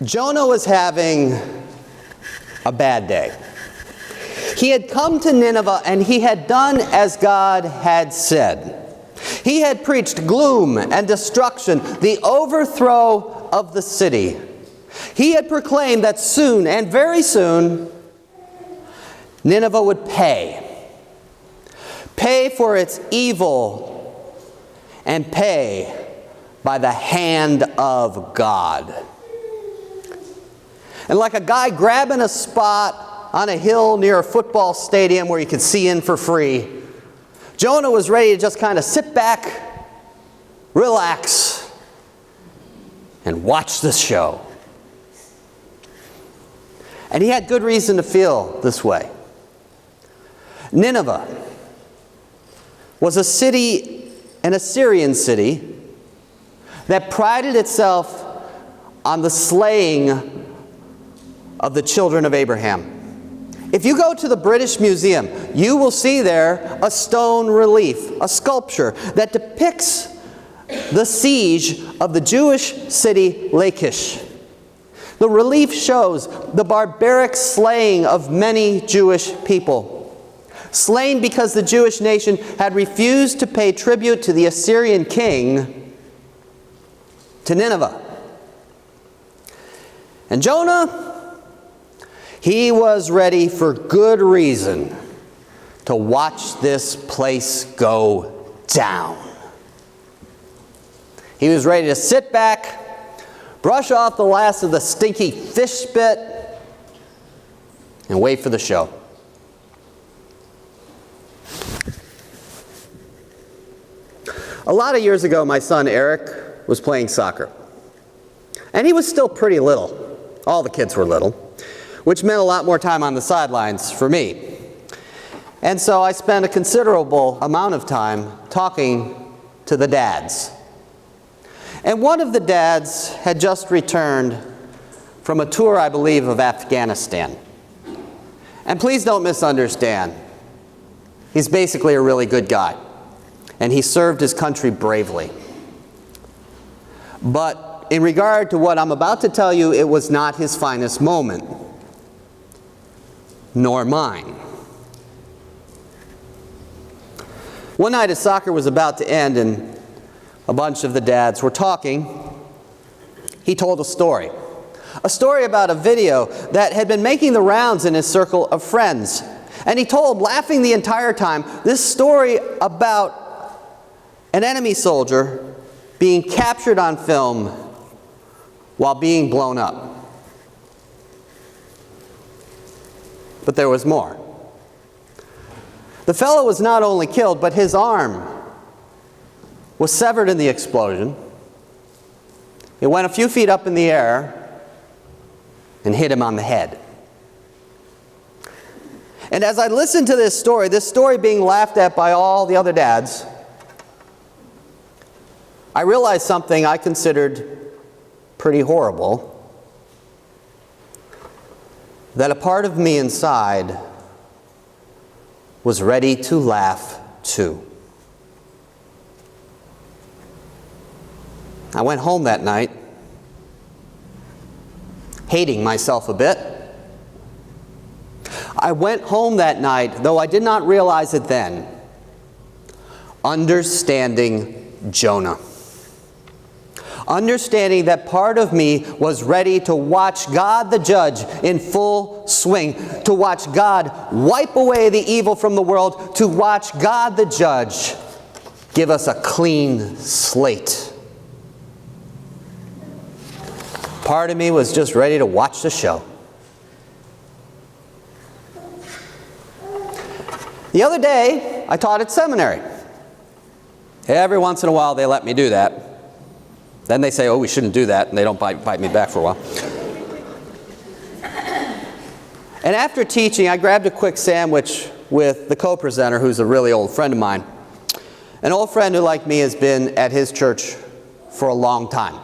Jonah was having a bad day. He had come to Nineveh and he had done as God had said. He had preached gloom and destruction, the overthrow of the city. He had proclaimed that soon, and very soon, Nineveh would pay. Pay for its evil and pay by the hand of God. And like a guy grabbing a spot on a hill near a football stadium where you could see in for free, Jonah was ready to just kind of sit back, relax, and watch the show. And he had good reason to feel this way. Nineveh was a city, an Assyrian city, that prided itself on the slaying of the children of Abraham. If you go to the British Museum, you will see there a stone relief, a sculpture that depicts the siege of the Jewish city Lachish. The relief shows the barbaric slaying of many Jewish people, slain because the Jewish nation had refused to pay tribute to the Assyrian king, to Nineveh. And Jonah, he was ready for good reason to watch this place go down. He was ready to sit back, brush off the last of the stinky fish spit, and wait for the show. A lot of years ago, my son Eric was playing soccer. And he was still pretty little. All the kids were little, which meant a lot more time on the sidelines for me. And so I spent a considerable amount of time talking to the dads. And one of the dads had just returned from a tour, I believe, of Afghanistan. And please don't misunderstand. He's basically a really good guy. And he served his country bravely. But in regard to what I'm about to tell you, it was not his finest moment. Nor mine. One night as soccer was about to end and a bunch of the dads were talking, he told a story. A story about a video that had been making the rounds in his circle of friends. And he told, laughing the entire time, this story about an enemy soldier being captured on film while being blown up. But there was more. The fellow was not only killed, but his arm was severed in the explosion. It went a few feet up in the air and hit him on the head. And as I listened to this story being laughed at by all the other dads, I realized something I considered pretty horrible. That a part of me inside was ready to laugh too. I went home that night, hating myself a bit. I went home that night, though I did not realize it then, understanding Jonah. Understanding that part of me was ready to watch God the judge in full swing, to watch God wipe away the evil from the world, to watch God the judge give us a clean slate. Part of me was just ready to watch the show. The other day, I taught at seminary. Every once in a while, they let me do that. Then they say, oh, we shouldn't do that, and they don't bite me back for a while. And after teaching, I grabbed a quick sandwich with the co-presenter, who's a really old friend of mine. An old friend who, like me, has been at his church for a long time.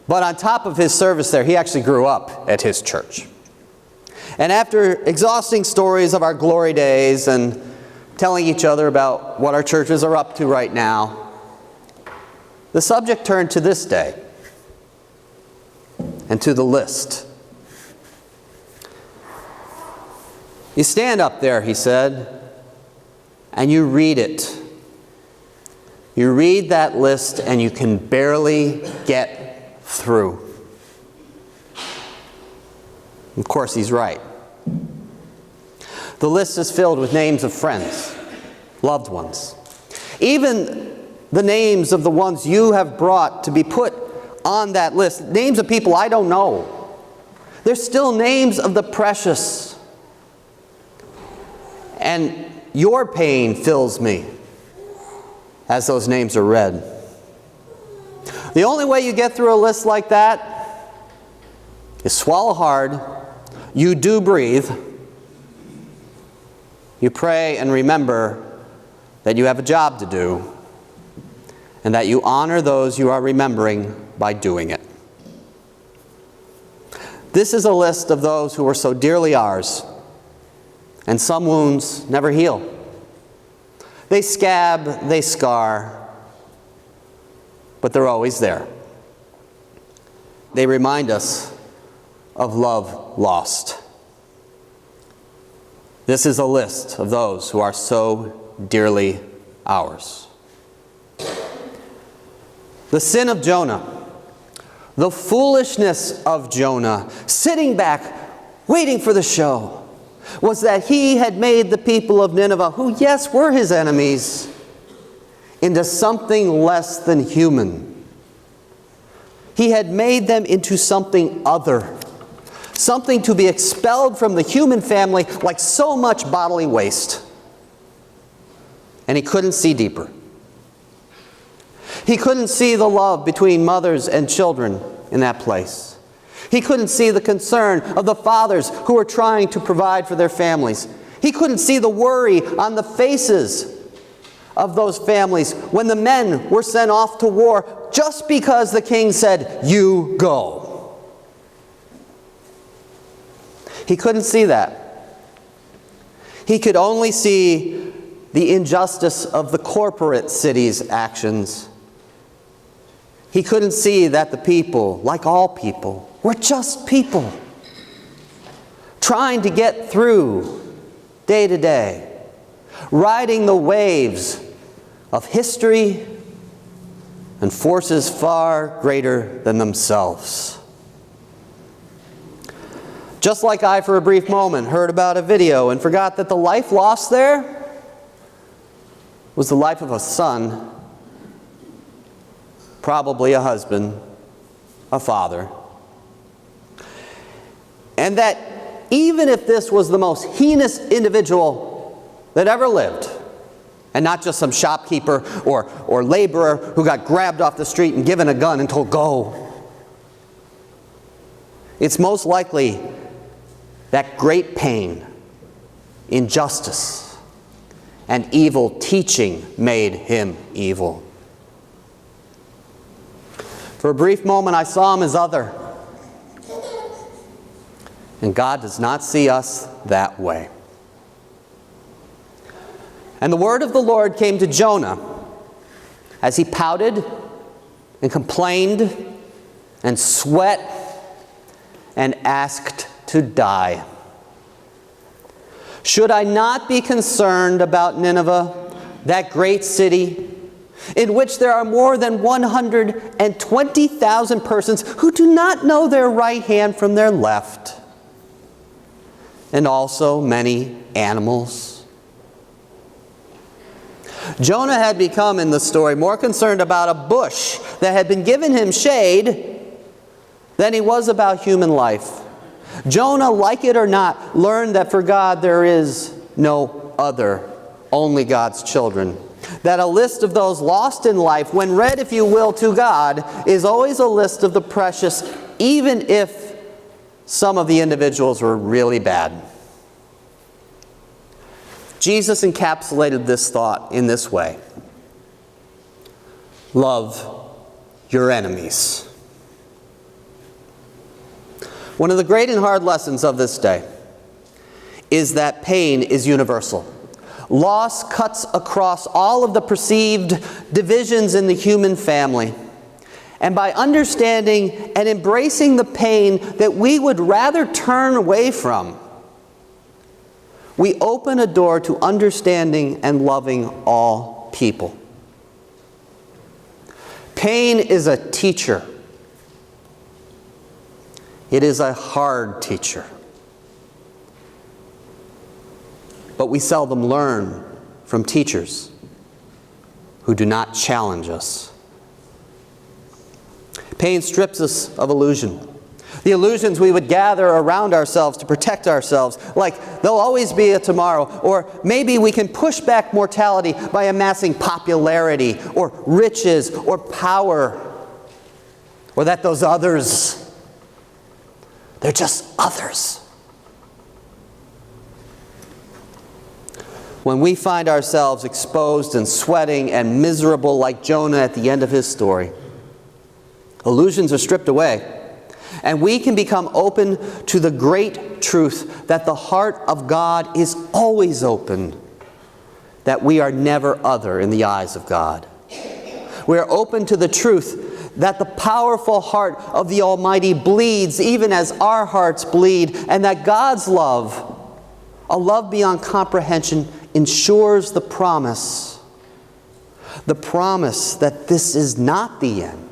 But on top of his service there, he actually grew up at his church. And after exhausting stories of our glory days and telling each other about what our churches are up to right now, the subject turned to this day. and to the list. You stand up there, he said, and you read it. You read that list and you can barely get through. Of course, he's right. The list is filled with names of friends, loved ones. Even the names of the ones you have brought to be put on that list, names of people I don't know. They're still names of the precious. And your pain fills me as those names are read. The only way you get through a list like that is swallow hard, you do breathe, you pray and remember that you have a job to do, and that you honor those you are remembering by doing it. This is a list of those who were so dearly ours, and some wounds never heal. They scab, they scar, but they're always there. They remind us of love lost. This is a list of those who are so dearly ours. The sin of Jonah, the foolishness of Jonah, sitting back, waiting for the show, was that he had made the people of Nineveh, who, yes, were his enemies, into something less than human. He had made them into something other, something to be expelled from the human family like so much bodily waste. And he couldn't see deeper. He couldn't see the love between mothers and children in that place. He couldn't see the concern of the fathers who were trying to provide for their families. He couldn't see the worry on the faces of those families when the men were sent off to war just because the king said, "You go." He couldn't see that. He could only see the injustice of the corporate city's actions. He couldn't see that the people, like all people, were just people trying to get through day to day, riding the waves of history and forces far greater than themselves. Just like I, for a brief moment, heard about a video and forgot that the life lost there was the life of a son, probably a husband, a father. And that even if this was the most heinous individual that ever lived, and not just some shopkeeper or laborer who got grabbed off the street and given a gun and told, "Go," it's most likely that great pain, injustice, and evil teaching made him evil. For a brief moment, I saw him as other. And God does not see us that way. And the word of the Lord came to Jonah as he pouted and complained and sweat and asked to die. Should I not be concerned about Nineveh, that great city, in which there are more than 120,000 persons who do not know their right hand from their left, and also many animals? Jonah had become, in the story, more concerned about a bush that had been given him shade than he was about human life. Jonah, like it or not, learned that for God there is no other, only God's children. That a list of those lost in life, when read, if you will, to God, is always a list of the precious, even if some of the individuals were really bad. Jesus encapsulated this thought in this way: love your enemies. One of the great and hard lessons of this day is that pain is universal. Loss cuts across all of the perceived divisions in the human family. And by understanding and embracing the pain that we would rather turn away from, we open a door to understanding and loving all people. Pain is a teacher. It is a hard teacher. But we seldom learn from teachers who do not challenge us. Pain strips us of illusion. The illusions we would gather around ourselves to protect ourselves, like there'll always be a tomorrow, or maybe we can push back mortality by amassing popularity, or riches, or power, or that those others, they're just others. When we find ourselves exposed and sweating and miserable like Jonah at the end of his story, illusions are stripped away, and we can become open to the great truth that the heart of God is always open, that we are never other in the eyes of God. We are open to the truth that the powerful heart of the Almighty bleeds even as our hearts bleed, and that God's love, a love beyond comprehension, ensures the promise that this is not the end,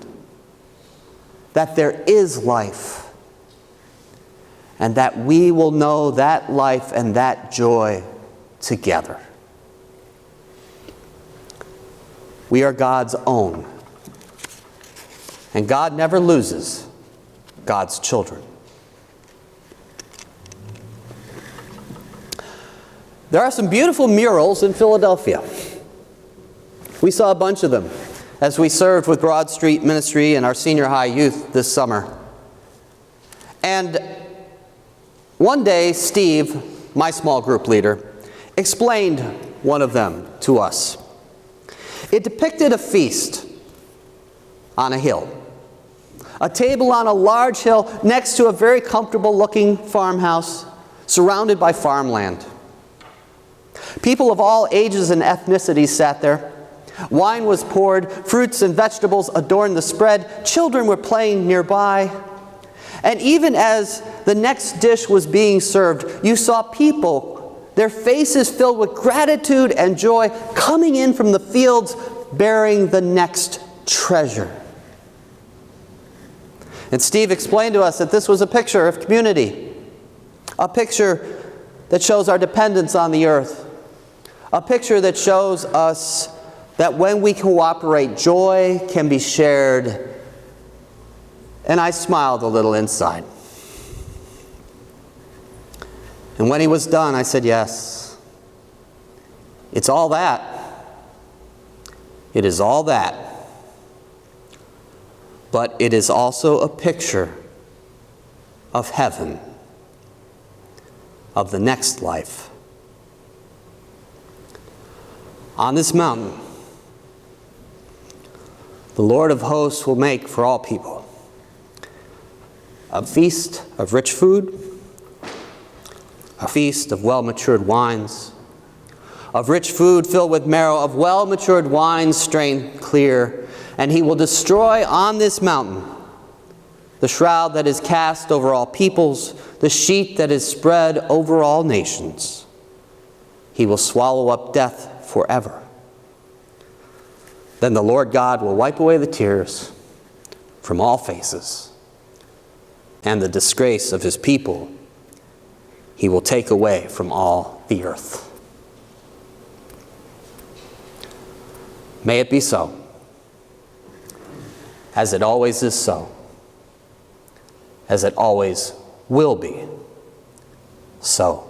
that there is life, and that we will know that life and that joy together. We are God's own, and God never loses God's children. There are some beautiful murals in Philadelphia. We saw a bunch of them as we served with Broad Street Ministry and our senior high youth this summer. And one day, Steve, my small group leader, explained one of them to us. It depicted a feast on a hill. A table on a large hill next to a very comfortable-looking farmhouse surrounded by farmland. People of all ages and ethnicities sat there. Wine was poured, fruits and vegetables adorned the spread, children were playing nearby. And even as the next dish was being served, you saw people, their faces filled with gratitude and joy, coming in from the fields bearing the next treasure. And Steve explained to us that this was a picture of community, a picture that shows our dependence on the earth, a picture that shows us that when we cooperate, joy can be shared. And I smiled a little inside. And when he was done, I said, yes, it's all that. It is all that. But it is also a picture of heaven, of the next life. On this mountain, the Lord of hosts will make for all people a feast of rich food, a feast of well-matured wines, of rich food filled with marrow, of well-matured wines strained clear. And he will destroy on this mountain the shroud that is cast over all peoples, the sheet that is spread over all nations. He will swallow up death forever. Then the Lord God will wipe away the tears from all faces, and the disgrace of his people he will take away from all the earth. May it be so, as it always is so, as it always will be so.